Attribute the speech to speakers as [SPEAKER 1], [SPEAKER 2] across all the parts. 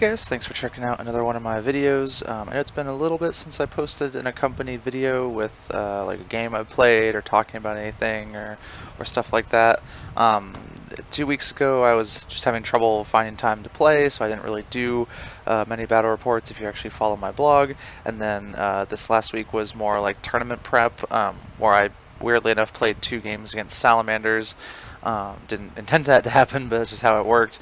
[SPEAKER 1] guys, thanks for checking out another one of my videos. I know it's been a little bit since I posted an accompanied video with like a game I played or talking about anything or stuff like that. 2 weeks ago I was just having trouble finding time to play, so I didn't really do many battle reports if you actually follow my blog. And then this last week was more like tournament prep, where I weirdly enough played 2 games against salamanders. Didn't intend that to happen, but it's just how it worked.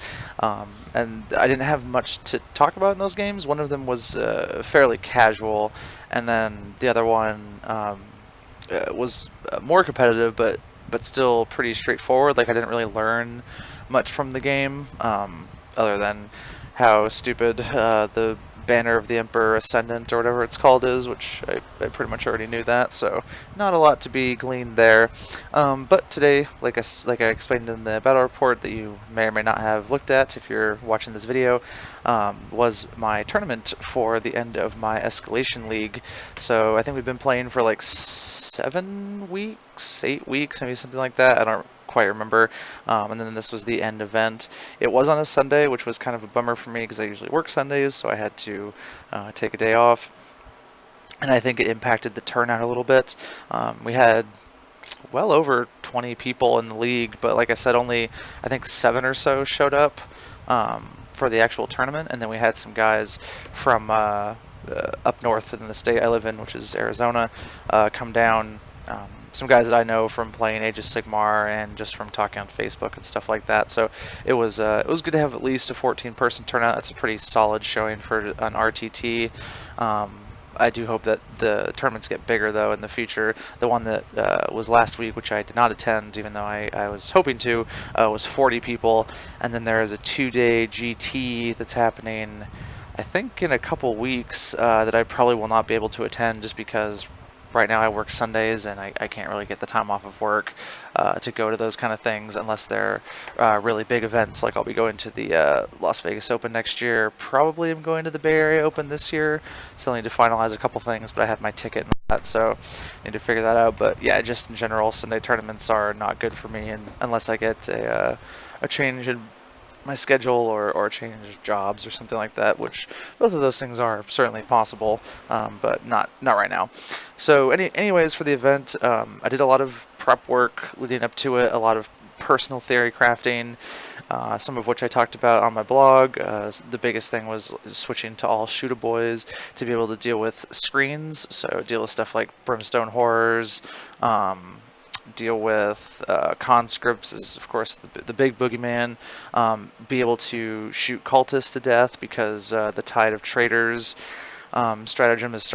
[SPEAKER 1] And I didn't have much to talk about in those games. One of them was fairly casual, and then the other one was more competitive, but still pretty straightforward. Like I didn't really learn much from the game, other than how stupid the Banner of the Emperor Ascendant or whatever it's called is, which I pretty much already knew that, so not a lot to be gleaned there. But today, like I explained in the battle report that you may or may not have looked at if you're watching this video, was my tournament for the end of my Escalation League. So I think we've been playing for like 7 weeks, 8 weeks, maybe something like that. I don't quite remember. And then this was the end event. It was on a Sunday, which was kind of a bummer for me because I usually work Sundays, so I had to take a day off. And I think it impacted the turnout a little bit. We had well over 20 people in the league, but like I said, only I think 7 or so showed up for the actual tournament. And then we had some guys from up north in the state I live in, which is Arizona, come down. Some guys that I know from playing Age of Sigmar and just from talking on Facebook and stuff like that. So it was good to have at least a 14-person turnout. That's a pretty solid showing for an RTT. I do hope that the tournaments get bigger though in the future. The one that was last week, which I did not attend, even though I was hoping to, was 40 people. And then there is a 2-day GT that's happening, I think, in a couple weeks that I probably will not be able to attend just because right now I work Sundays and I can't really get the time off of work to go to those kind of things unless they're really big events. Like I'll be going to the Las Vegas Open next year. Probably am going to the Bay Area Open this year. Still need to finalize a couple things, but I have my ticket and all that, so need to figure that out. But yeah, just in general, Sunday tournaments are not good for me, and unless I get a change in my schedule or change jobs or something like that, which both of those things are certainly possible, but not right now. So anyways, for the event, I did a lot of prep work leading up to it, a lot of personal theory crafting, some of which I talked about on my blog. The biggest thing was switching to all shootaboys to be able to deal with screens, so deal with stuff like Brimstone Horrors, deal with conscripts is of course the big boogeyman, be able to shoot cultists to death because the tide of traitors stratagem is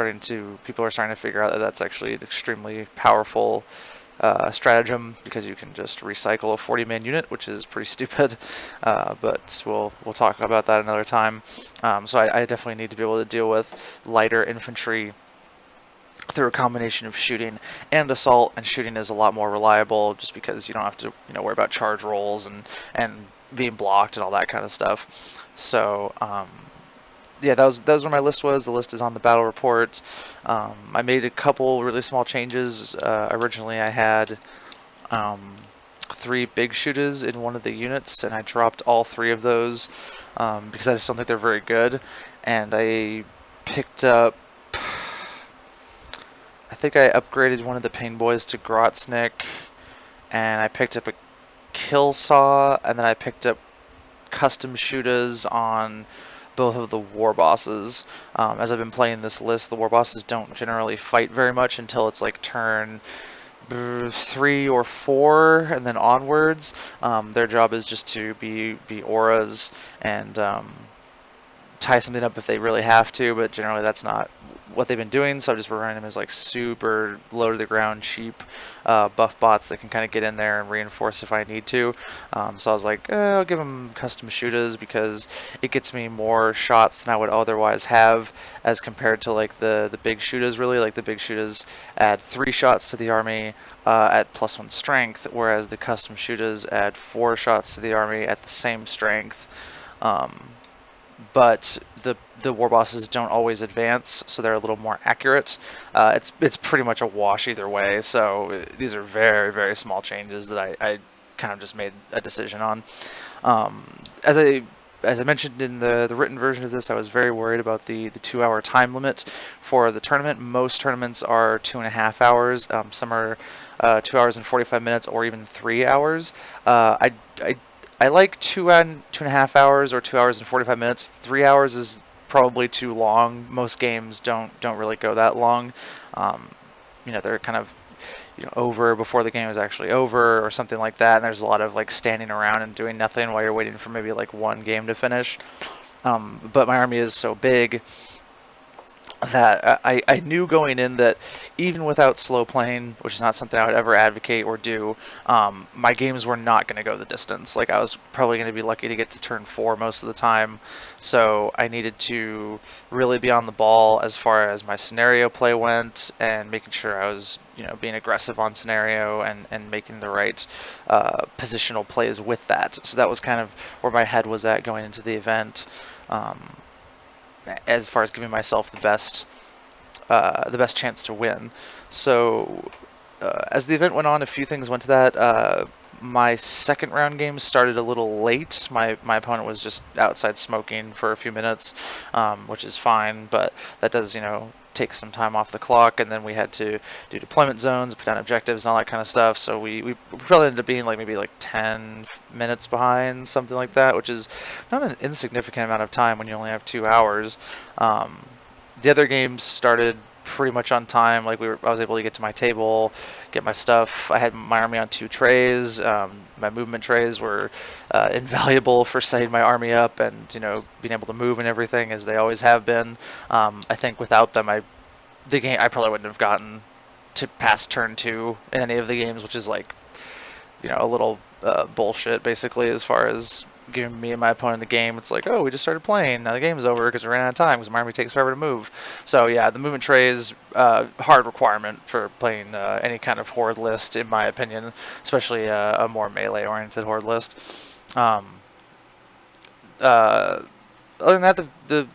[SPEAKER 1] people are starting to figure out that that's actually an extremely powerful stratagem because you can just recycle a 40-man unit, which is pretty stupid, but we'll talk about that another time. So I definitely need to be able to deal with lighter infantry through a combination of shooting and assault, and shooting is a lot more reliable just because you don't have to worry about charge rolls and being blocked and all that kind of stuff. So yeah, that was where my list was. The list is on the battle report. I made a couple really small changes. Originally I had 3 big shooters in one of the units, and I dropped all 3 of those because I just don't think they're very good. And I picked up, I think I upgraded one of the Pain Boys to Grotznick, and I picked up a Kill Saw, and then I picked up custom shooters on both of the war bosses. As I've been playing this list, the war bosses don't generally fight very much until it's like turn 3 or 4 and then onwards. Their job is just to be auras and tie something up if they really have to, but generally that's not what they've been doing, so I've just been running them as like super low to the ground, cheap buff bots that can kind of get in there and reinforce if I need to. So I was like, I'll give them custom shooters because it gets me more shots than I would otherwise have as compared to like the big shooters. Really, like the big shooters add 3 shots to the army at +1 strength, whereas the custom shooters add 4 shots to the army at the same strength. But the war bosses don't always advance, so they're a little more accurate. It's pretty much a wash either way, so these are very, very small changes that I kind of just made a decision on. As I as I mentioned in the written version of this, I was very worried about the 2 hour time limit for the tournament. Most tournaments are 2.5 hours. Some are 2 hours and 45 minutes, or even 3 hours. I I like 2.5 hours or 2 hours and 45 minutes. 3 hours is probably too long. Most games don't really go that long. Um, they're kind of over before the game is actually over or something like that. And there's a lot of like standing around and doing nothing while you're waiting for maybe like one game to finish. But my army is so big that I knew going in that even without slow playing, which is not something I would ever advocate or do, my games were not going to go the distance. Like I was probably going to be lucky to get to turn 4 most of the time, so I needed to really be on the ball as far as my scenario play went, and making sure I was being aggressive on scenario and making the right positional plays with that. So that was kind of where my head was at going into the event. As far as giving myself the best chance to win. So as the event went on, a few things went to that. My second round game started a little late. My opponent was just outside smoking for a few minutes, which is fine, but that does take some time off the clock, and then we had to do deployment zones, put down objectives, and all that kind of stuff. So we probably ended up being like maybe like 10 minutes behind, something like that, which is not an insignificant amount of time when you only have 2 hours. The other games started pretty much on time. Like I was able to get to my table, get my stuff. I had my army on 2 trays. My movement trays were invaluable for setting my army up and being able to move and everything, as they always have been. I think without them, I probably wouldn't have gotten to past turn 2 in any of the games, which is like a little bullshit basically, as far as giving me and my opponent the game. It's like, oh, we just started playing, now the game's over because we ran out of time because my army takes forever to move. So yeah, the movement tray is hard requirement for playing any kind of horde list, in my opinion, especially a more melee oriented horde list. Um, other than that, the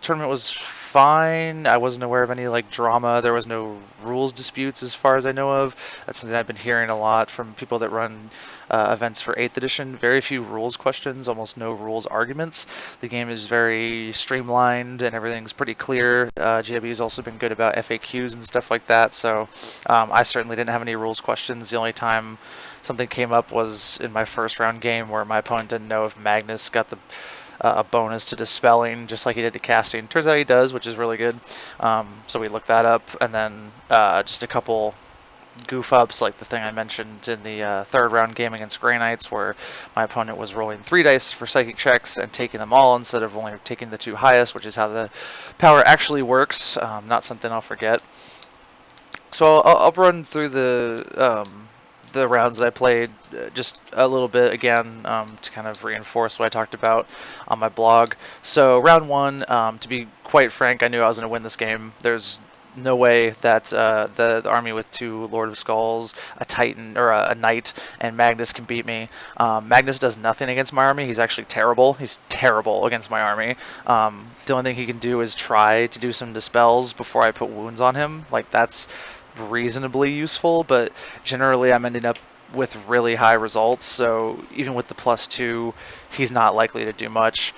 [SPEAKER 1] tournament was fine. I wasn't aware of any like drama. There was no rules disputes as far as I know of. That's something I've been hearing a lot from people that run events for 8th edition. Very few rules questions, almost no rules arguments. The game is very streamlined and everything's pretty clear. GW has also been good about FAQs and stuff like that, so I certainly didn't have any rules questions. The only time something came up was in my first round game, where my opponent didn't know if Magnus got the a bonus to dispelling, just like he did to casting. Turns out he does, which is really good. So we looked that up, and then just a couple goof ups, like the thing I mentioned in the third round game against Grey Knights, where my opponent was rolling 3 dice for psychic checks and taking them all instead of only taking the 2 highest, which is how the power actually works. Not something I'll forget. So I'll run through the rounds I played just a little bit again, to kind of reinforce what I talked about on my blog. So round 1, to be quite frank, I knew I was going to win this game. There's no way that the army with 2 Lord of Skulls, a Titan, or a Knight, and Magnus can beat me. Magnus does nothing against my army. He's actually terrible. He's terrible against my army. The only thing he can do is try to do some dispels before I put wounds on him. Like, that's reasonably useful, but generally I'm ending up with really high results, so even with the +2, he's not likely to do much.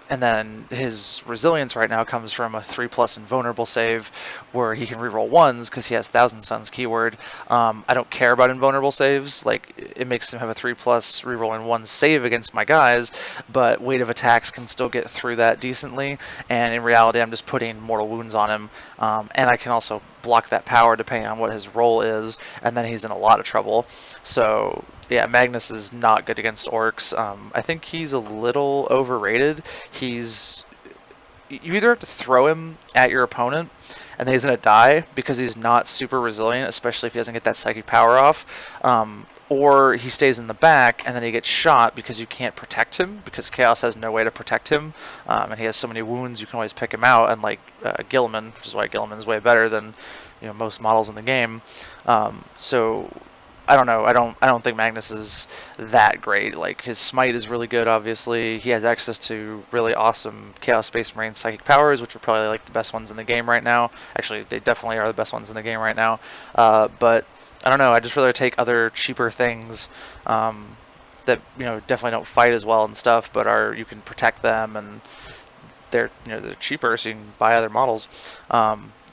[SPEAKER 1] And then his resilience right now comes from a 3+ invulnerable save, where he can reroll 1s because he has Thousand Suns keyword. I don't care about invulnerable saves. Like, it makes him have a 3+ reroll and 1 save against my guys, but weight of attacks can still get through that decently. And in reality, I'm just putting mortal wounds on him, and I can also block that power depending on what his role is, and then he's in a lot of trouble. So yeah, Magnus is not good against Orks. I think he's a little overrated. You either have to throw him at your opponent and then he's going to die because he's not super resilient, especially if he doesn't get that psychic power off, or he stays in the back and then he gets shot because you can't protect him, because Chaos has no way to protect him, and he has so many wounds you can always pick him out, unlike Gilliman, which is why Gilliman's way better than most models in the game. So I don't know. I don't think Magnus is that great. Like, his smite is really good, obviously. He has access to really awesome Chaos Space Marine psychic powers, which are probably like the best ones in the game right now. Actually, they definitely are the best ones in the game right now. But I don't know. I'd just rather take other cheaper things. that definitely don't fight as well and stuff, but you can protect them, and they're cheaper, so you can buy other models.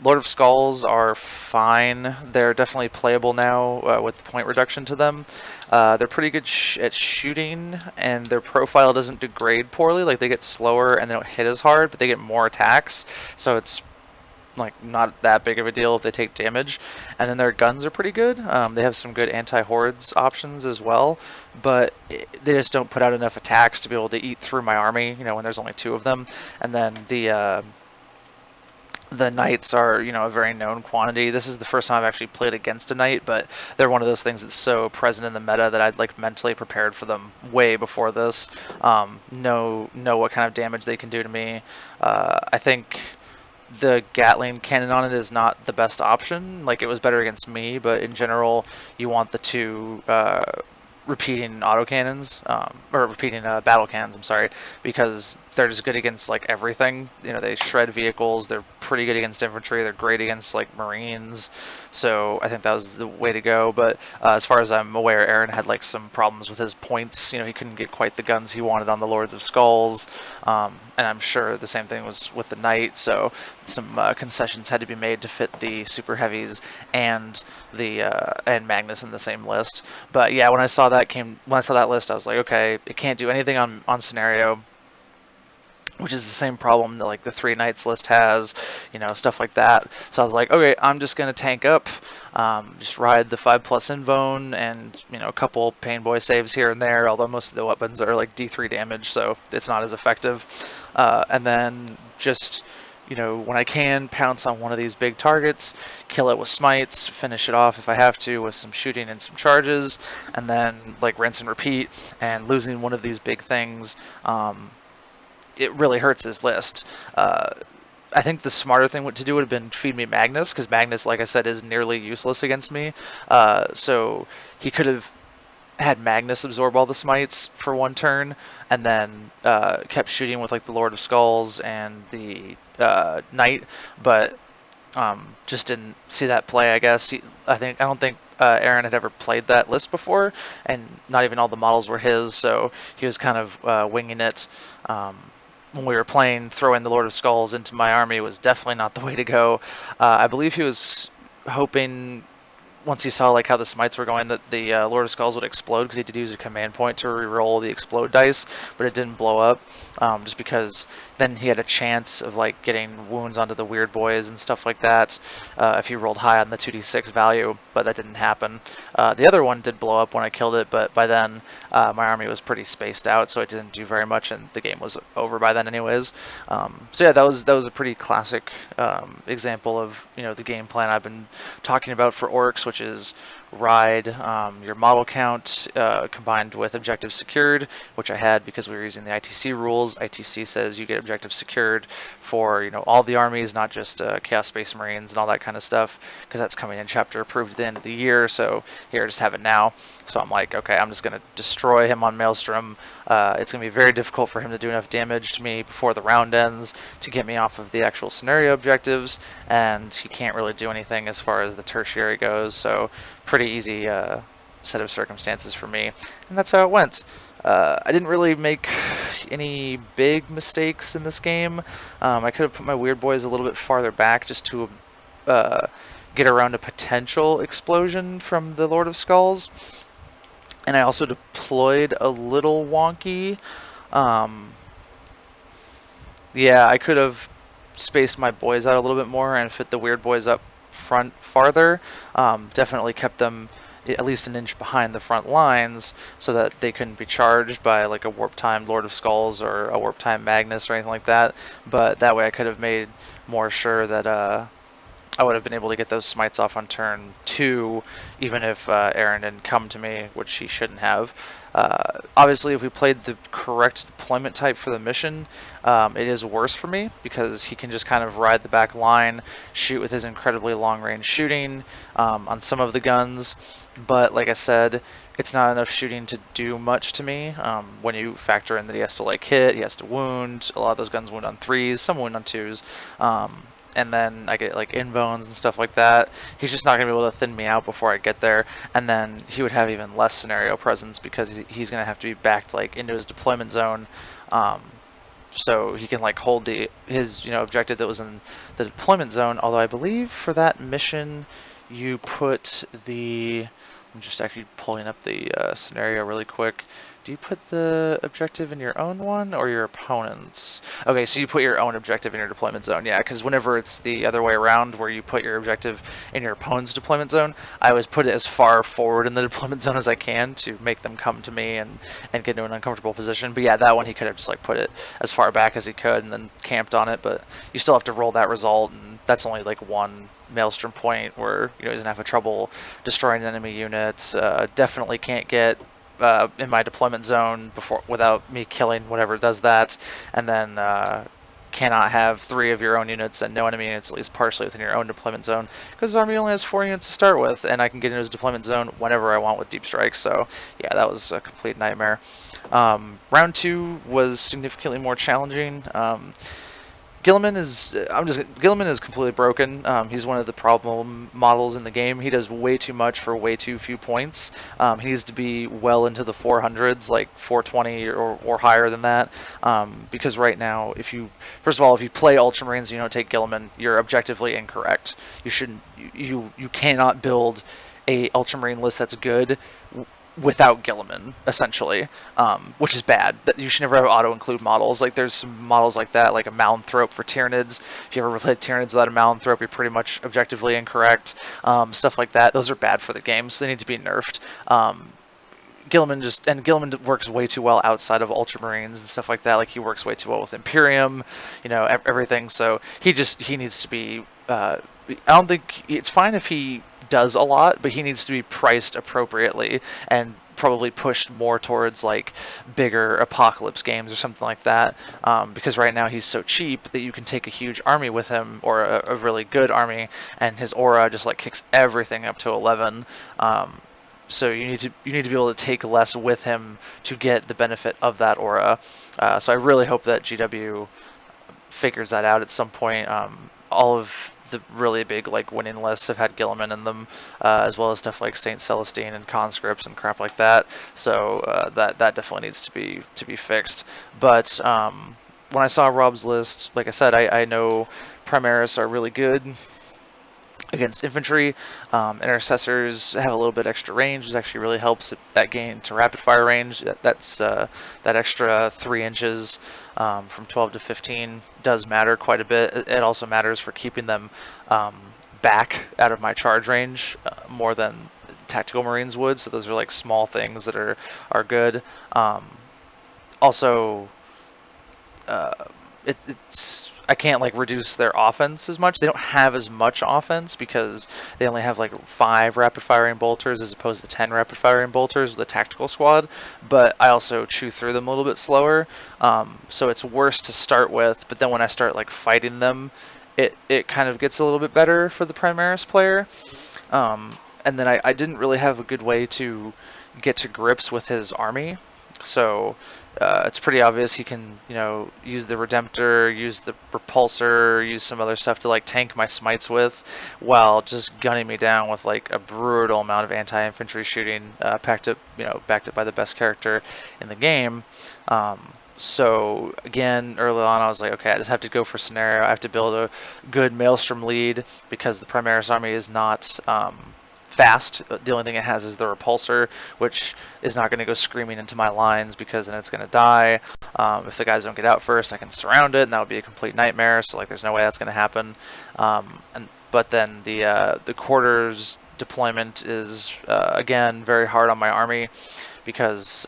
[SPEAKER 1] Lord of Skulls are fine. They're definitely playable now with point reduction to them. They're pretty good at shooting, and their profile doesn't degrade poorly. Like, they get slower and they don't hit as hard, but they get more attacks, so it's like not that big of a deal if they take damage. And then their guns are pretty good. They have some good anti-hordes options as well, but they just don't put out enough attacks to be able to eat through my army, when there's only 2 of them. And then the knights are, a very known quantity. This is the first time I've actually played against a knight, but they're one of those things that's so present in the meta that I'd like mentally prepared for them way before this. Know what kind of damage they can do to me. I think the Gatling cannon on it is not the best option. Like, it was better against me, but in general, you want the 2 repeating autocannons, or repeating battle cannons, I'm sorry, because they're just good against like everything. They shred vehicles, they're pretty good against infantry, they're great against like marines, so I think that was the way to go. But as far as I'm aware, Aaron had like some problems with his points. He couldn't get quite the guns he wanted on the Lords of Skulls, and I'm sure the same thing was with the Knight, so some concessions had to be made to fit the super heavies and the and Magnus in the same list. But yeah, when I saw that list, I was like, okay, it can't do anything on scenario, which is the same problem that like the 3 Knights list has, stuff like that. So I was like, okay, I'm just gonna tank up, just ride the 5+ invone, and a couple pain boy saves here and there. Although most of the weapons are like D3 damage, so it's not as effective. And then just when I can, pounce on one of these big targets, kill it with smites, finish it off if I have to with some shooting and some charges, and then like rinse and repeat. And losing one of these big things, it really hurts his list. I think the smarter thing to do would have been feed me Magnus, because Magnus, like I said, is nearly useless against me. So he could have had Magnus absorb all the smites for 1 turn, and then kept shooting with like the Lord of Skulls and the Knight, but just didn't see that play, I guess. I don't think Aaron had ever played that list before, and not even all the models were his, so he was kind of winging it. When we were playing, throwing the Lord of Skulls into my army was definitely not the way to go. I believe he was hoping, once he saw like how the smites were going, that the Lord of Skulls would explode, because he did use a command point to re-roll the explode dice, but it didn't blow up, just because then he had a chance of like getting wounds onto the weird boys and stuff like that if he rolled high on the 2d6 value, but that didn't happen. The other one did blow up when I killed it, but by then my army was pretty spaced out, so it didn't do very much, and the game was over by then anyways. So yeah, that was a pretty classic example of the game plan I've been talking about for Orks, which is ride your model count combined with objective secured, which I had because we were using the ITC rules. ITC says you get objective secured for all the armies, not just Chaos Space Marines and all that kind of stuff, because that's coming in chapter approved at the end of the year. So here, just have it now. So I'm like, okay, I'm just going to destroy him on Maelstrom. It's going to be very difficult for him to do enough damage to me before the round ends to get me off of the actual scenario objectives, and he can't really do anything as far as the tertiary goes, so pretty easy set of circumstances for me, and that's how it went. I didn't really make any big mistakes in this game. I could have put my weird boys a little bit farther back just to get around a potential explosion from the Lord of Skulls. And I also deployed a little wonky. Yeah, I could have spaced my boys out a little bit more and fit the weird boys up front farther. Definitely kept them at least an inch behind the front lines so that they couldn't be charged by like a warp time Lord of Skulls or a warp time Magnus or anything like that. But that way I could have made more sure that I would have been able to get those smites off on turn 2, even if Aaron didn't come to me, which he shouldn't have. Obviously, if we played the correct deployment type for the mission, it is worse for me, because he can just kind of ride the back line, shoot with his incredibly long-range shooting on some of the guns, but like I said, it's not enough shooting to do much to me. When you factor in that he has to like hit, he has to wound, a lot of those guns wound on 3s, some wound on 2s. and then I get like inbones and stuff like that. He's just not going to be able to thin me out before I get there, and then he would have even less scenario presence because he's going to have to be backed like into his deployment zone, so he can like hold his objective that was in the deployment zone. Although I believe for that mission, you put the I'm just actually pulling up the scenario really quick. Do you put the objective in your own one or your opponent's? Okay, so you put your own objective in your deployment zone, yeah, because whenever it's the other way around where you put your objective in your opponent's deployment zone, I always put it as far forward in the deployment zone as I can to make them come to me and get into an uncomfortable position. But yeah, that one he could have just like put it as far back as he could and then camped on it, but you still have to roll that result, and that's only like one maelstrom point where he doesn't have trouble destroying enemy units. Definitely can't get in my deployment zone without me killing whatever does that, and then cannot have 3 of your own units and no enemy units at least partially within your own deployment zone, because his army only has 4 units to start with, and I can get into his deployment zone whenever I want with deep strike. So yeah, that was a complete nightmare. Round 2 was significantly more challenging. Guilliman is completely broken. He's one of the problem models in the game. He does way too much for way too few points. He needs to be well into the 400s, like 420 or higher than that. Because right now, first of all, if you play Ultramarines and you don't take Guilliman, you're objectively incorrect. You shouldn't. You cannot build a Ultramarine list that's good without Guilliman, essentially, which is bad. That you should never have auto-include models. Like there's some models like that, like a Malanthrop for Tyranids. If you ever played Tyranids without a Malanthrop, you're pretty much objectively incorrect. Stuff like that. Those are bad for the game, so they need to be nerfed. Guilliman works way too well outside of Ultramarines and stuff like that. Like he works way too well with Imperium, everything. So he needs to be. I don't think it's fine if he does a lot, but he needs to be priced appropriately and probably pushed more towards like bigger apocalypse games or something like that, because right now he's so cheap that you can take a huge army with him, or a really good army, and his aura just like kicks everything up to 11. So you need to be able to take less with him to get the benefit of that aura. So I really hope that GW figures that out at some point. All of the really big like winning lists have had Guilliman in them, as well as stuff like Saint Celestine and conscripts and crap like that. So that definitely needs to be fixed. But when I saw Rob's list, like I said, I know Primaris are really good against infantry. Intercessors have a little bit extra range, which actually really helps that gain to rapid fire range. That's that extra 3 inches from 12 to 15 does matter quite a bit. It also matters for keeping them back out of my charge range more than tactical Marines would. So those are like small things that are good. Also, I can't like reduce their offense as much. They don't have as much offense because they only have like 5 rapid firing bolters as opposed to 10 rapid firing bolters with the tactical squad. But I also chew through them a little bit slower, so it's worse to start with. But then when I start like fighting them, it kind of gets a little bit better for the Primaris player. And then I didn't really have a good way to get to grips with his army. So it's pretty obvious he can, use the Redemptor, use the Repulsor, use some other stuff to like tank my smites with, while just gunning me down with like a brutal amount of anti-infantry shooting, backed up by the best character in the game. So again, early on, I was like, okay, I just have to go for scenario. I have to build a good Maelstrom lead because the Primaris army is not fast. The only thing it has is the Repulsor, which is not going to go screaming into my lines because then it's going to die. If the guys don't get out first, I can surround it, and that would be a complete nightmare. So like, there's no way that's going to happen. But then the quarters deployment is again very hard on my army because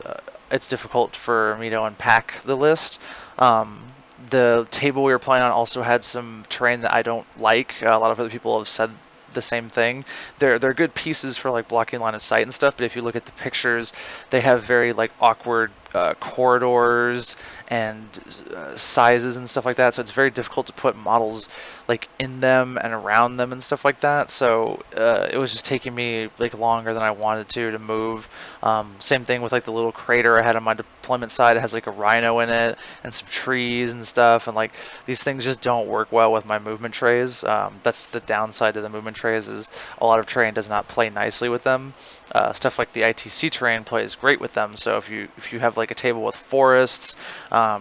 [SPEAKER 1] it's difficult for me to unpack the list. The table we were playing on also had some terrain that I don't like. A lot of other people have said the same thing. They're good pieces for like blocking line of sight and stuff, but if you look at the pictures, they have very like awkward corridors and sizes and stuff like that, so it's very difficult to put models like in them and around them and stuff like that. So it was just taking me like longer than I wanted to move. Same thing with like the little crater I had on my deployment side. It has like a rhino in it and some trees and stuff, and like these things just don't work well with my movement trays. That's the downside to the movement trays, is a lot of terrain does not play nicely with them. Stuff like the ITC terrain plays great with them. So if you have like a table with forests,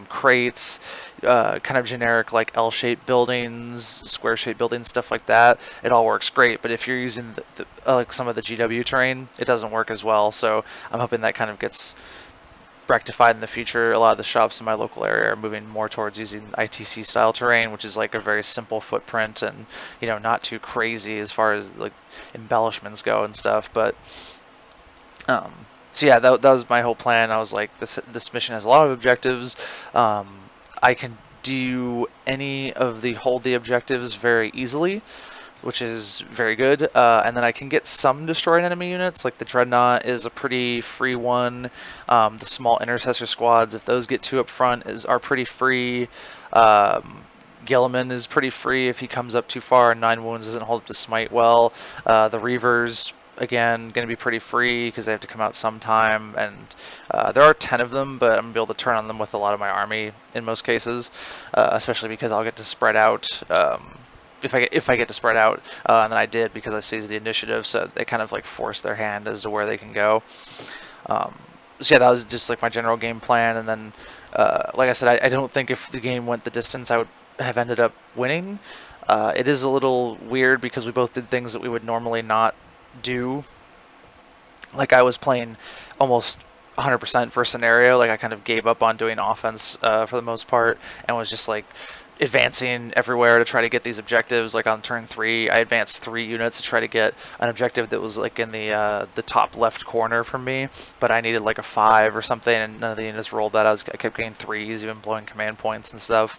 [SPEAKER 1] crates, kind of generic like L-shaped buildings, square-shaped buildings, stuff like that, it all works great. But if you're using like some of the GW terrain, it doesn't work as well. So I'm hoping that kind of gets rectified in the future. A lot of the shops in my local area are moving more towards using ITC style terrain, which is like a very simple footprint and, you know, not too crazy as far as like embellishments go and stuff. But so yeah, that was my whole plan. I was like, this mission has a lot of objectives. I can do any of the hold the objectives very easily, which is very good. And then I can get some destroyed enemy units, like the Dreadnought is a pretty free one. The small intercessor squads, if those get 2 up front, are pretty free. Gilliman is pretty free if he comes up too far and 9 wounds doesn't hold up to smite well. The Reavers, again, going to be pretty free because they have to come out sometime, and there are 10 of them, but I'm going to be able to turn on them with a lot of my army in most cases, especially because I'll get to spread out. If I get to spread out, and then I did because I seized the initiative, so they kind of like force their hand as to where they can go. So yeah, that was just like my general game plan, and then like I said, I don't think if the game went the distance I would have ended up winning. It is a little weird because we both did things that we would normally not do. Like I was playing almost 100% for scenario. Like I kind of gave up on doing offense for the most part and was just like advancing everywhere to try to get these objectives. Like on turn 3, I advanced 3 units to try to get an objective that was like in the top left corner from me, but I needed like a 5 or something, and none of the units rolled that. I kept getting 3s, even blowing command points and stuff.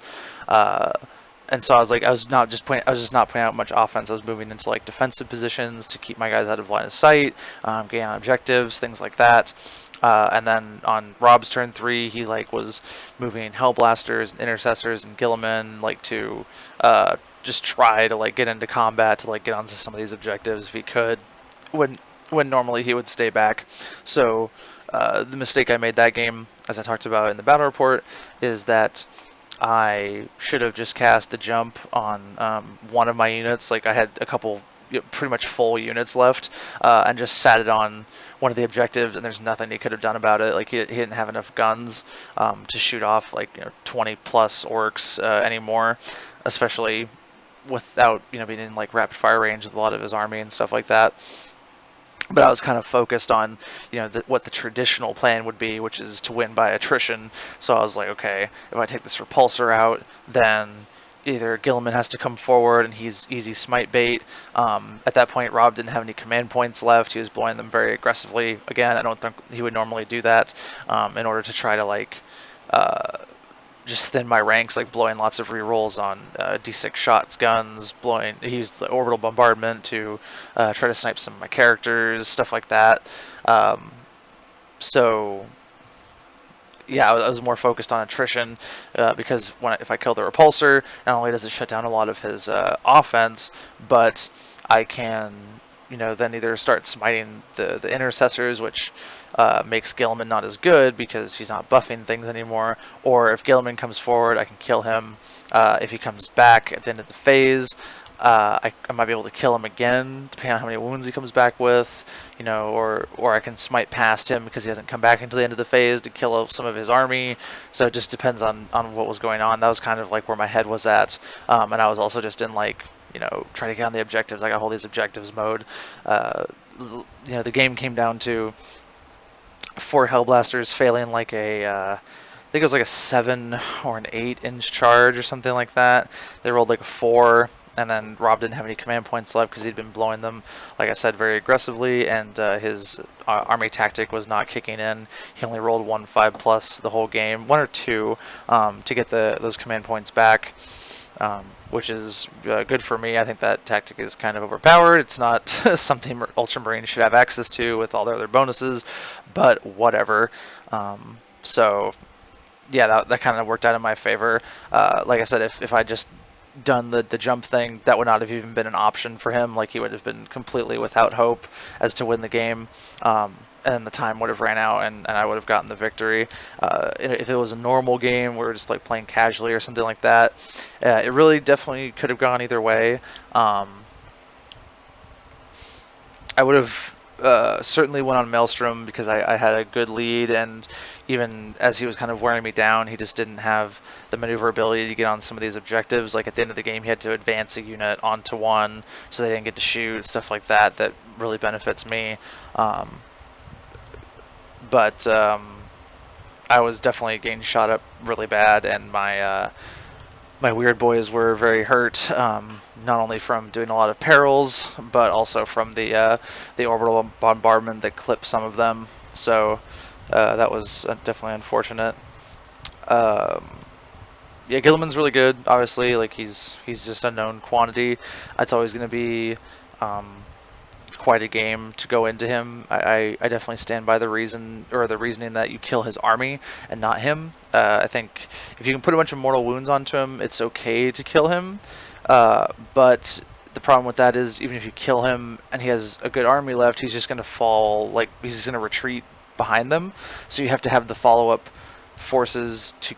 [SPEAKER 1] And so I was like, I was just not putting out much offense. I was moving into like defensive positions to keep my guys out of line of sight, getting on objectives, things like that. And then on Rob's turn 3, he like was moving Hellblasters and Intercessors and Gilliman like to just try to like get into combat to like get onto some of these objectives if he could, when normally he would stay back. So the mistake I made that game, as I talked about in the battle report, is that I should have just cast a jump on one of my units. Like I had a couple pretty much full units left, and just sat it on one of the objectives, and there's nothing he could have done about it. Like he didn't have enough guns to shoot off like 20 plus orcs anymore, especially without being in like rapid fire range with a lot of his army and stuff like that. But I was kind of focused on, what the traditional plan would be, which is to win by attrition. So I was like, okay, if I take this repulsor out, then either Gilliman has to come forward and he's easy smite bait. At that point, Rob didn't have any command points left. He was blowing them very aggressively. Again, I don't think he would normally do that in order to try to like just thin my ranks, like blowing lots of rerolls on D6 shots, guns, he used the orbital bombardment to try to snipe some of my characters, stuff like that. So yeah, I was more focused on attrition because if I kill the repulsor, not only does it shut down a lot of his offense, but I can then either start smiting the intercessors, which makes Gilliman not as good because he's not buffing things anymore, or if Gilliman comes forward, I can kill him. If he comes back at the end of the phase, I might be able to kill him again, depending on how many wounds he comes back with, or I can smite past him because he hasn't come back until the end of the phase to kill some of his army. So it just depends on what was going on. That was kind of like where my head was at, and I was also just in like, trying to get on the objectives. I got all these objectives mode. The game came down to 4 Hellblasters failing like I think it was like a 7 or an 8-inch charge or something like that. They rolled like a 4, and then Rob didn't have any command points left because he'd been blowing them, like I said, very aggressively, and his army tactic was not kicking in. He only rolled 1 5+ the whole game, 1 or 2 to get those command points back. Which is good for me. I think that tactic is kind of overpowered. It's not something Ultramarines should have access to with all their other bonuses, but whatever. So yeah, that kind of worked out in my favor. Like I said, if I just done the jump thing, that would not have even been an option for him. Like he would have been completely without hope as to win the game. And the time would have ran out, and I would have gotten the victory. If it was a normal game, we were just like playing casually or something like that, it really definitely could have gone either way. I would have certainly went on Maelstrom because I had a good lead, and even as he was kind of wearing me down, he just didn't have the maneuverability to get on some of these objectives. Like at the end of the game, he had to advance a unit onto one, so they didn't get to shoot, stuff like that. That really benefits me. But I was definitely getting shot up really bad, and my weird boys were very hurt, not only from doing a lot of perils, but also from the orbital bombardment that clipped some of them. So that was definitely unfortunate. Yeah, Gilliman's really good. Obviously, like he's just a known quantity. It's always going to be quite a game to go into him. I definitely stand by the reasoning that you kill his army and not him. I think if you can put a bunch of mortal wounds onto him, it's okay to kill him. But the problem with that is even if you kill him and he has a good army left, he's just going to fall, like he's just going to retreat behind them. So you have to have the follow-up forces to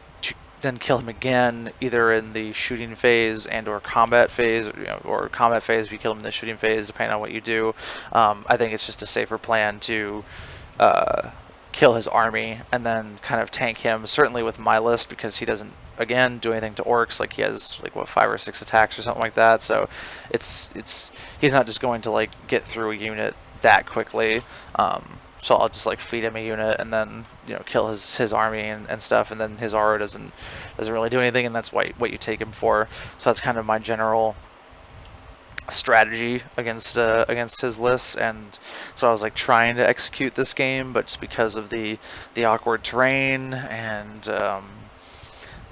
[SPEAKER 1] then kill him again, either in the shooting phase and or combat phase, or combat phase if you kill him in the shooting phase, depending on what you do. I think it's just a safer plan to kill his army and then kind of tank him, certainly with my list, because he doesn't, again, do anything to orcs. Like he has like what 5 or 6 attacks or something like that, so it's he's not just going to like get through a unit that quickly. So I'll just like feed him a unit and then kill his army and stuff, and then his aura doesn't really do anything, and that's what you take him for. So that's kind of my general strategy against his lists, and so I was like trying to execute this game, but just because of the awkward terrain and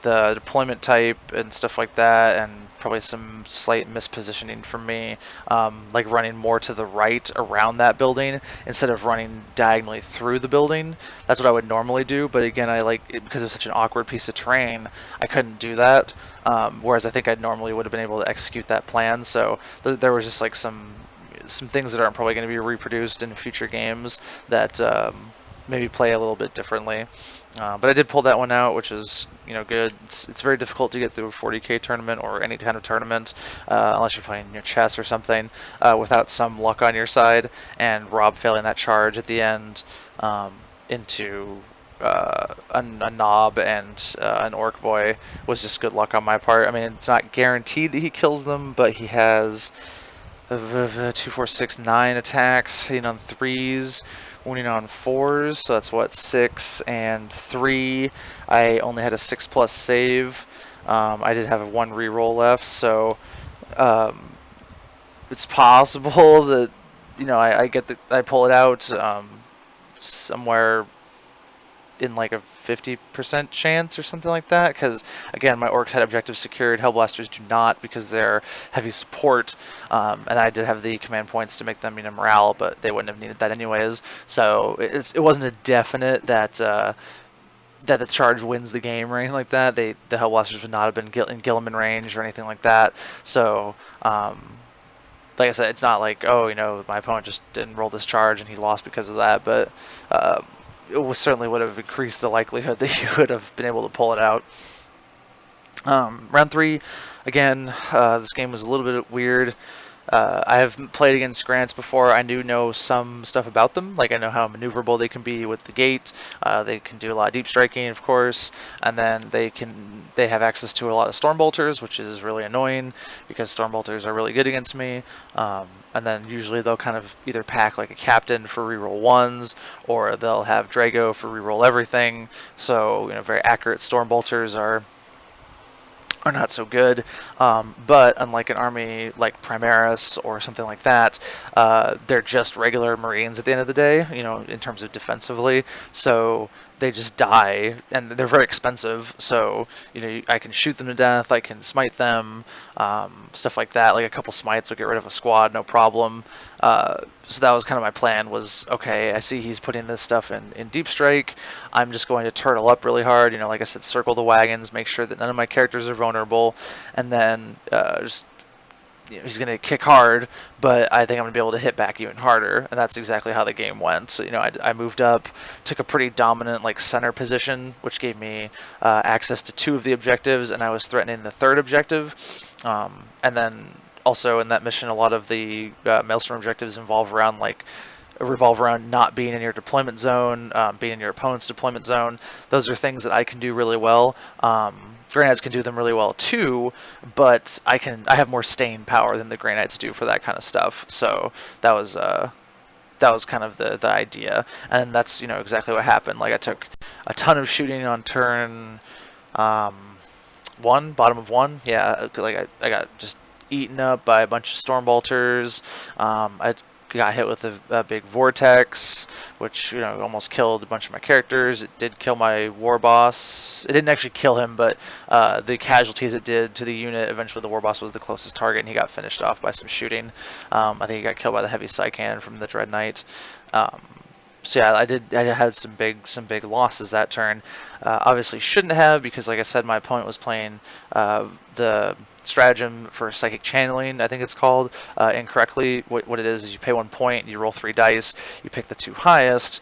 [SPEAKER 1] the deployment type and stuff like that, and probably some slight mispositioning from me, like running more to the right around that building instead of running diagonally through the building. That's what I would normally do, but again, because it's such an awkward piece of terrain, I couldn't do that. Whereas I think I normally would have been able to execute that plan. So there was just like some things that aren't probably going to be reproduced in future games that maybe play a little bit differently. But I did pull that one out, which is good. It's very difficult to get through a 40K tournament or any kind of tournament, unless you're playing chess or something, without some luck on your side. And Rob failing that charge at the end into a knob and an orc boy was just good luck on my part. I mean, it's not guaranteed that he kills them, but he has 2, 4, 6, 9 attacks, hitting on 3s, wounding on 4s, so that's what, 6 and 3. I only had a 6+ save. I did have 1 reroll left, so it's possible that I pull it out somewhere in like a 50% chance or something like that, because again, my orcs had objectives secured. Hellblasters do not, because they're heavy support, and I did have the command points to make them morale, but they wouldn't have needed that anyways. So it wasn't a definite that that the charge wins the game or anything like that. The Hellblasters would not have been in Gilliman range or anything like that. So like I said, it's not like, oh, my opponent just didn't roll this charge and he lost because of that, but it certainly would have increased the likelihood that you would have been able to pull it out. Round 3, again, this game was a little bit weird. I have played against Grants before. I do know some stuff about them. Like I know how maneuverable they can be with the gate. They can do a lot of deep striking, of course, and then they have access to a lot of Stormbolters, which is really annoying because Stormbolters are really good against me. And then usually they'll kind of either pack like a captain for reroll 1s, or they'll have Drago for reroll everything. So very accurate Stormbolters are not so good, but unlike an army like Primaris or something like that, they're just regular Marines at the end of the day, in terms of defensively. So they just die, and they're very expensive. So I can shoot them to death, I can smite them, stuff like that. Like a couple smites will get rid of a squad, no problem. So that was kind of my plan. Was okay. I see he's putting this stuff in deep strike. I'm just going to turtle up really hard. Like I said, circle the wagons, make sure that none of my characters are vulnerable, and then just he's going to kick hard, but I think I'm going to be able to hit back even harder, and that's exactly how the game went. So, I moved up, took a pretty dominant center position, which gave me access to 2 of the objectives, and I was threatening the 3rd objective. And then also in that mission, a lot of the Maelstrom objectives revolve around not being in your deployment zone, being in your opponent's deployment zone. Those are things that I can do really well. Grey Knights can do them really well too, but I have more staying power than the Grey Knights do for that kind of stuff. So that was kind of the idea, and that's exactly what happened. Like I took a ton of shooting on turn 1, bottom of 1. Yeah, like I got just eaten up by a bunch of storm bolters. I got hit with a big vortex, which almost killed a bunch of my characters. It did kill my war boss. It didn't actually kill him, but the casualties it did to the unit. Eventually, the war boss was the closest target, and he got finished off by some shooting. I think he got killed by the heavy psy cannon from the Dread Knight. So yeah, I had some big losses that turn. Obviously shouldn't have, because like I said, my opponent was playing the stratagem for psychic channeling, I think it's called, incorrectly. What it is you pay 1 point, you roll 3 dice, you pick the 2 highest.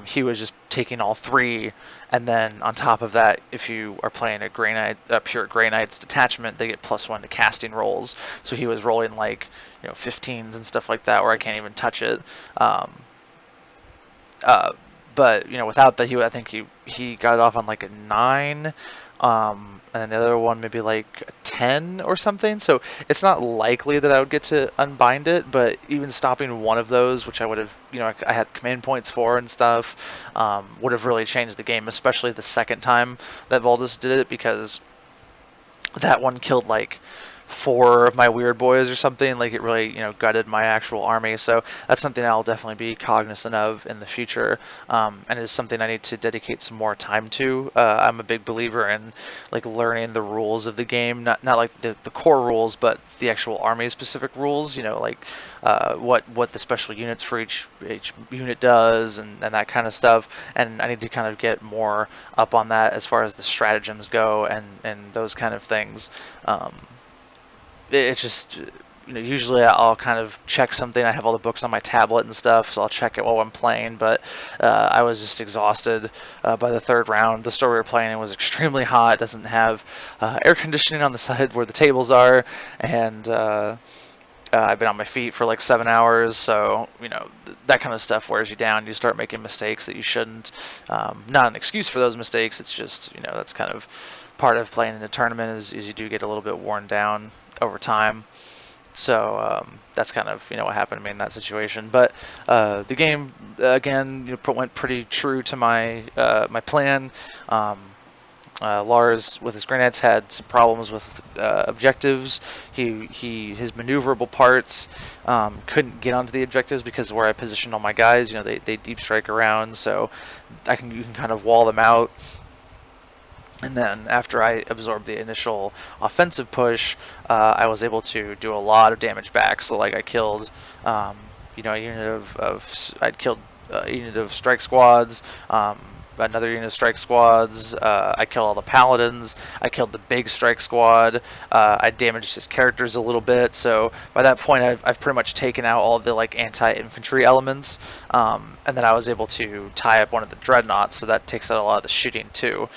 [SPEAKER 1] He was just taking all 3, and then on top of that, if you are playing a pure Grey Knight's detachment, they get +1 to casting rolls. So he was rolling 15s and stuff like that, where I can't even touch it. But without that, I think he got it off on a 9, and then the other one maybe a 10 or something. So it's not likely that I would get to unbind it, but even stopping one of those, which I would have, I had command points for and stuff, would have really changed the game, especially the second time that Valdis did it, because that one killed 4 of my weird boys or something. It really gutted my actual army. So that's something I'll definitely be cognizant of in the future, and is something I need to dedicate some more time to. I'm a big believer in learning the rules of the game, not the core rules, but the actual army specific rules. What the special units for each unit does, and that kind of stuff. And I need to kind of get more up on that as far as the stratagems go, and those kind of things. It's just, usually I'll kind of check something. I have all the books on my tablet and stuff, so I'll check it while I'm playing, but I was just exhausted by the 3rd round. The store we were playing in was extremely hot. It doesn't have air conditioning on the side where the tables are, and I've been on my feet for 7 hours, so that kind of stuff wears you down. You start making mistakes that you shouldn't. Not an excuse for those mistakes, it's just, that's kind of part of playing in a tournament, is you do get a little bit worn down over time. So that's kind of what happened to me in that situation. But the game again went pretty true to my my plan. Lars with his Grey Knights had some problems with objectives. His maneuverable parts couldn't get onto the objectives because of where I positioned all my guys. They deep strike around, so you can kind of wall them out. And then after I absorbed the initial offensive push, I was able to do a lot of damage back. So I killed, a unit I'd killed a unit of strike squads, another unit of strike squads. I killed all the paladins. I killed the big strike squad. I damaged his characters a little bit. So by that point, I've pretty much taken out all the anti-infantry elements, and then I was able to tie up one of the dreadnoughts. So that takes out a lot of the shooting too.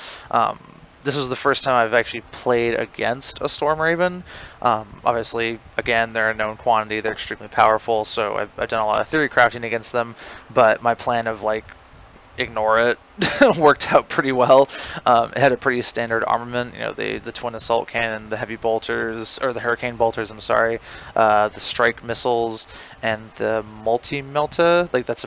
[SPEAKER 1] This was the first time I've actually played against a Storm Raven. Obviously, again, they're a known quantity. They're extremely powerful, so I've done a lot of theory crafting against them. But my plan of ignore it worked out pretty well. It had a pretty standard armament, the twin assault cannon, the heavy bolters, or the hurricane bolters, I'm sorry, the strike missiles, and the multi-melta. That's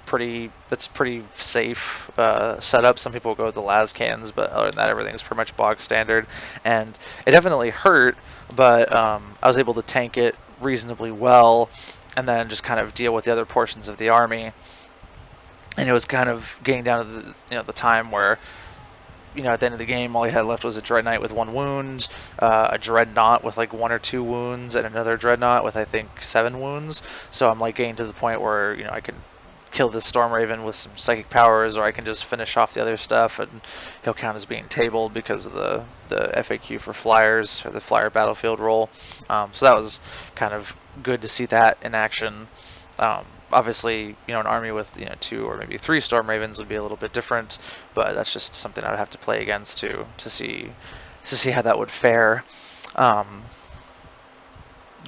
[SPEAKER 1] pretty safe setup. Some people go with the las cannons, but other than that, everything's pretty much bog standard. And it definitely hurt, but I was able to tank it reasonably well, and then just kind of deal with the other portions of the army. and it was kind of getting down to the time where, at the end of the game, all he had left was a Dread Knight with 1 wound, a Dreadnought with like 1 or 2 wounds, and another Dreadnought with I think 7 wounds. So I'm like getting to the point where I can kill this Storm Raven with some psychic powers, or I can just finish off the other stuff, and he'll count as being tabled because of the FAQ for flyers, or the flyer battlefield role. So that was kind of good to see that in action. Obviously, an army with 2 or maybe 3 Storm Ravens would be a little bit different, but that's just something I would have to play against to see how that would fare.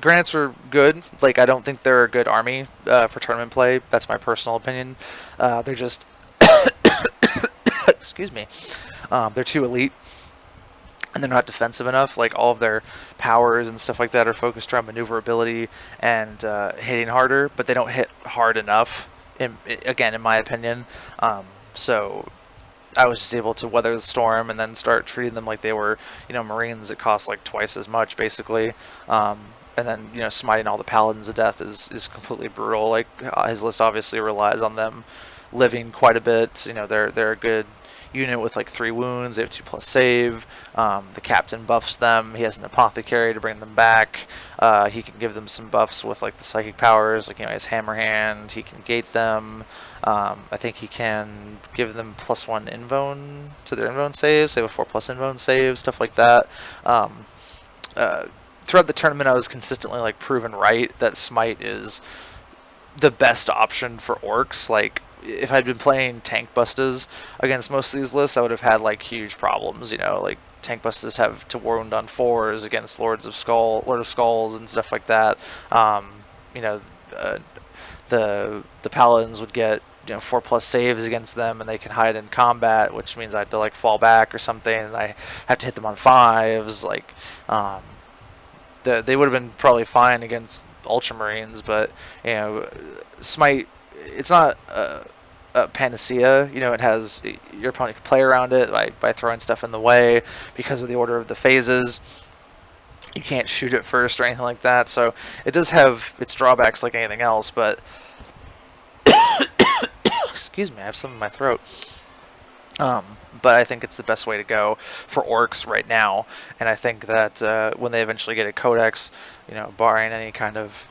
[SPEAKER 1] Granites were good. Like, I don't think they're a good army for tournament play. That's my personal opinion. They're just excuse me. They're too elite, and they're not defensive enough. Like, all of their powers and stuff like that are focused around maneuverability and hitting harder, but they don't hit hard enough, again, in my opinion. So I was just able to weather the storm and then start treating them like they were, Marines that cost like twice as much, basically. And then, smiting all the paladins to death is completely brutal. Like, his list obviously relies on them living quite a bit. They're a good unit with like 3 wounds. They have 2+ save. The captain buffs them. He has an apothecary to bring them back. He can give them some buffs with like the psychic powers. Like, he has hammer hand. He can gate them. I think he can give them +1 invone to their invone saves. They have a 4+ invone save, stuff like that. Throughout the tournament, I was consistently like proven right that smite is the best option for orcs. Like, if I'd been playing tank bustas against most of these lists, I would have had like huge problems. Like, tank bustas have to wound on 4s against Lord of Skulls and stuff like that. You know, the paladins would get 4+ saves against them, and they can hide in combat, which means I had to like fall back or something, and I have to hit them on 5s. Like, they would have been probably fine against Ultramarines, but smite, it's not a panacea. It has, your opponent can play around it by throwing stuff in the way because of the order of the phases. You can't shoot it first or anything like that, so it does have its drawbacks like anything else, but excuse me, I have some in my throat. But I think it's the best way to go for orcs right now, and I think that when they eventually get a codex, barring any kind of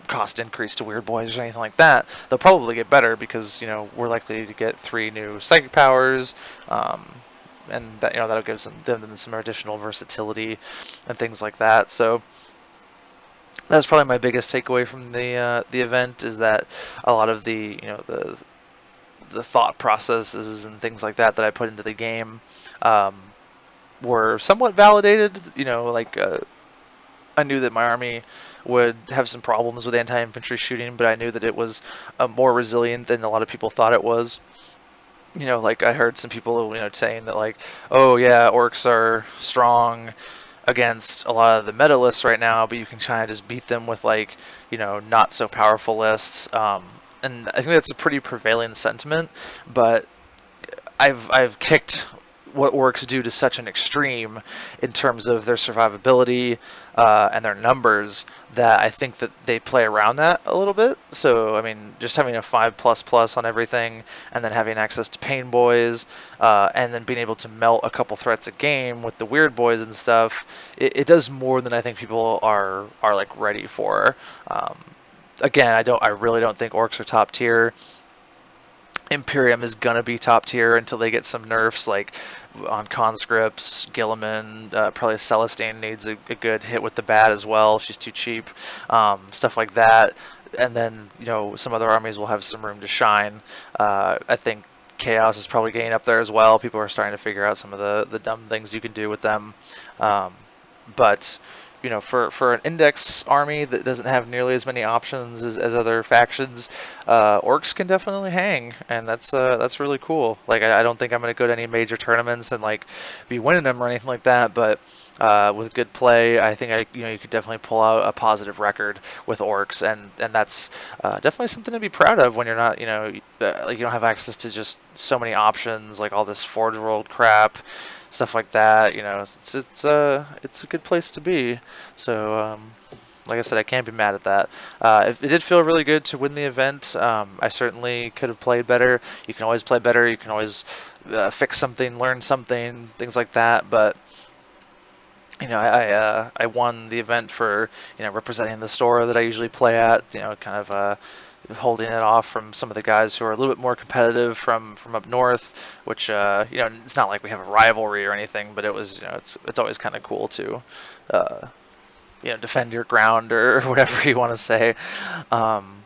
[SPEAKER 1] cost increase to Weird Boys or anything like that, they'll probably get better because we're likely to get 3 new psychic powers, and that that'll give them some additional versatility and things like that. So that's probably my biggest takeaway from the event, is that a lot of the the thought processes and things like that I put into the game were somewhat validated. Like, I knew that my army would have some problems with anti-infantry shooting, but I knew that it was more resilient than a lot of people thought it was. Like, I heard some people, saying that, like, oh yeah, orcs are strong against a lot of the meta lists right now, but you can try and just beat them with, like, not so powerful lists. And I think that's a pretty prevailing sentiment, but I've kicked what orcs do to such an extreme in terms of their survivability and their numbers, that I think that they play around that a little bit. So, I mean, just having a 5++ on everything, and then having access to Pain Boys, and then being able to melt a couple threats a game with the Weird Boys and stuff, it does more than I think people are like ready for. Again, I really don't think orcs are top tier. Imperium is gonna be top tier until they get some nerfs, like on conscripts. Gilliman, probably Celestine needs a good hit with the bat as well. She's too cheap, stuff like that. And then some other armies will have some room to shine. I think Chaos is probably getting up there as well. People are starting to figure out some of the dumb things you can do with them, but for an index army that doesn't have nearly as many options as other factions, orcs can definitely hang, and that's really cool. Like, I don't think I'm going to go to any major tournaments and like be winning them or anything like that, but with good play, I think you could definitely pull out a positive record with orcs, and that's definitely something to be proud of when you're not like, you don't have access to just so many options, like all this Forge World crap, stuff like that. It's a good place to be. So like I said, I can't be mad at that. It did feel really good to win the event. I certainly could have played better. You can always play better. You can always fix something, learn something, things like that. But I won the event for representing the store that I usually play at. Kind of holding it off from some of the guys who are a little bit more competitive from up north. Which it's not like we have a rivalry or anything, but it was it's always kind of cool to uh, defend your ground or whatever you want to say. Um,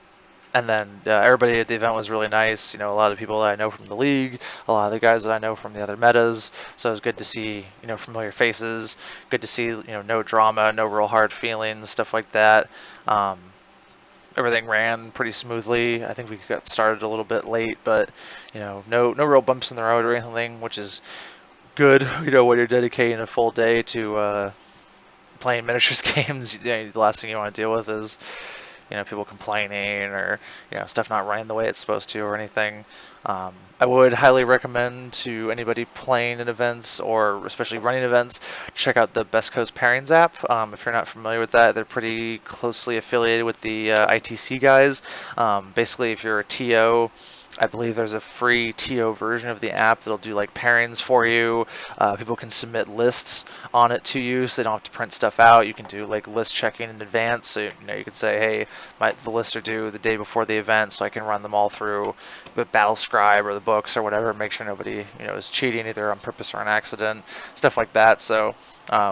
[SPEAKER 1] and then everybody at the event was really nice. A lot of people that I know from the league, a lot of the guys that I know from the other metas. So it was good to see, familiar faces. Good to see, no drama, no real hard feelings, stuff like that. Everything ran pretty smoothly. I think we got started a little bit late, but no real bumps in the road or anything, which is good. When you're dedicating a full day to playing miniatures games, the last thing you want to deal with is people complaining or stuff not running the way it's supposed to or anything. I would highly recommend to anybody playing in events or especially running events, check out the Best Coast Pairings app. If you're not familiar with that, they're pretty closely affiliated with the ITC guys. Basically, if you're a TO, I believe there's a free TO version of the app that'll do like pairings for you. People can submit lists on it to you, so they don't have to print stuff out. You can do like list checking in advance. So you can say, hey, the lists are due the day before the event, so I can run them all through the Battle Scribe or the books or whatever, make sure nobody is cheating either on purpose or an accident, stuff like that. So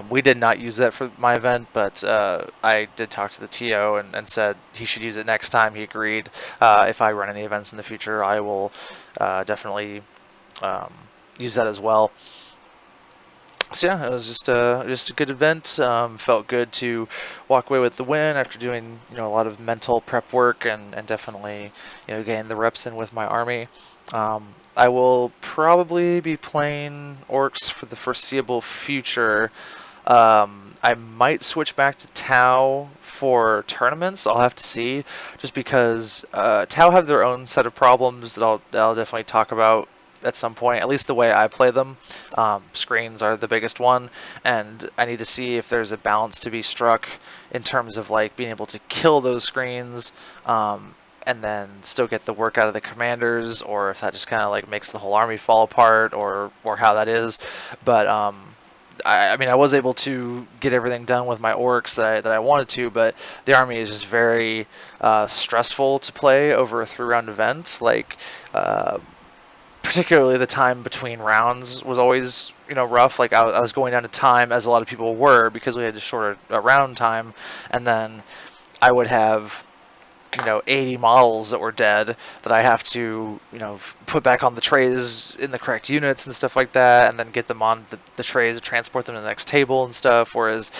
[SPEAKER 1] we did not use that for my event, but I did talk to the TO and said he should use it next time. He agreed. If I run any events in the future, I will definitely use that as well. So yeah, it was just a good event. Felt good to walk away with the win after doing a lot of mental prep work and definitely getting the reps in with my army. I will probably be playing Orks for the foreseeable future. I might switch back to Tau for tournaments. I'll have to see, just because Tau have their own set of problems that I'll definitely talk about at some point. At least the way I play them, screens are the biggest one, and I need to see if there's a balance to be struck in terms of like being able to kill those screens. And then still get the work out of the commanders, or if that just kind of like makes the whole army fall apart, or how that is. But I mean, I was able to get everything done with my orcs that I wanted to, but the army is just very stressful to play over a 3-round event. Like, particularly the time between rounds was always rough. Like I was going down to time, as a lot of people were, because we had to shorter a round time, and then I would have 80 models that were dead that I have to, put back on the trays in the correct units and stuff like that, and then get them on the trays to transport them to the next table and stuff. Whereas,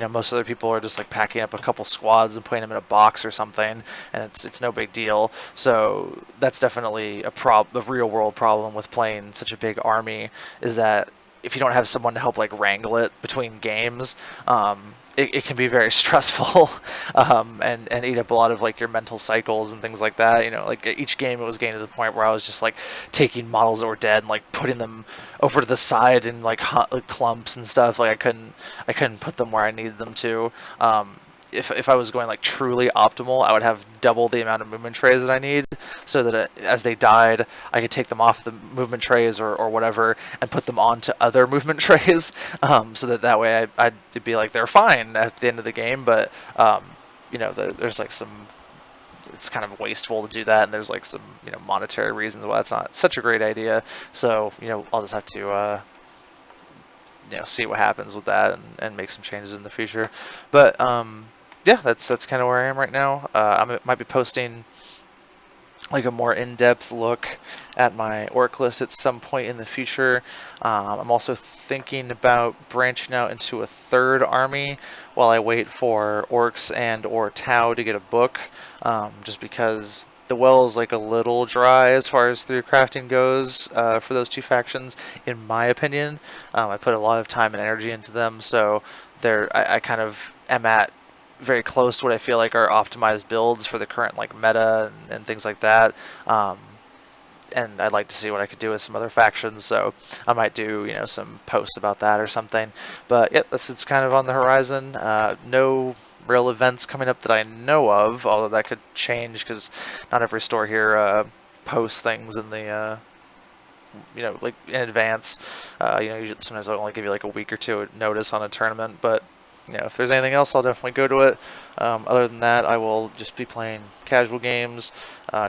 [SPEAKER 1] most other people are just like packing up a couple squads and putting them in a box or something, and it's no big deal. So that's definitely a real world problem with playing such a big army, is that if you don't have someone to help like wrangle it between games, it can be very stressful, and eat up a lot of like your mental cycles and things like that. Like each game, it was getting to the point where I was just like taking models that were dead and like putting them over to the side in like clumps and stuff. Like I couldn't put them where I needed them to. If I was going like truly optimal, I would have double the amount of movement trays that I need, so that as they died, I could take them off the movement trays or whatever and put them onto other movement trays, so that way I'd be like, they're fine at the end of the game. But there's like some, it's kind of wasteful to do that, and there's like some monetary reasons why that's not such a great idea. So I'll just have to see what happens with that and make some changes in the future. But yeah, that's kind of where I am right now. I might be posting like a more in-depth look at my orc list at some point in the future. I'm also thinking about branching out into a third army while I wait for orcs and or Tau to get a book, just because the well is like a little dry as far as 3 crafting goes for those 2 factions, in my opinion. I put a lot of time and energy into them, so I kind of am at very close to what I feel like are optimized builds for the current like meta and things like that. And I'd like to see what I could do with some other factions, so I might do some posts about that or something. But yeah, it's kind of on the horizon. No real events coming up that I know of, although that could change because not every store here posts things in the like in advance. Usually, sometimes I'll only give you like a week or two notice on a tournament, but if there's anything else, I'll definitely go to it. Other than that, I will just be playing casual games,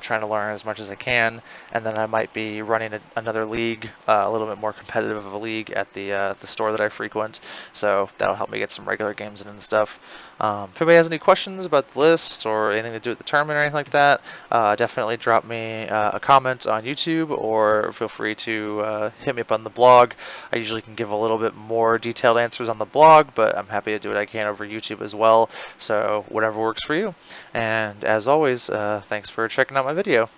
[SPEAKER 1] trying to learn as much as I can, and then I might be running another league, a little bit more competitive of a league at the store that I frequent. So that'll help me get some regular games in and stuff. If anybody has any questions about the list or anything to do with the tournament or anything like that, definitely drop me a comment on YouTube, or feel free to hit me up on the blog. I usually can give a little bit more detailed answers on the blog, but I'm happy to do what I can over YouTube as well. So whatever works for you. And as always, thanks for checking out my video.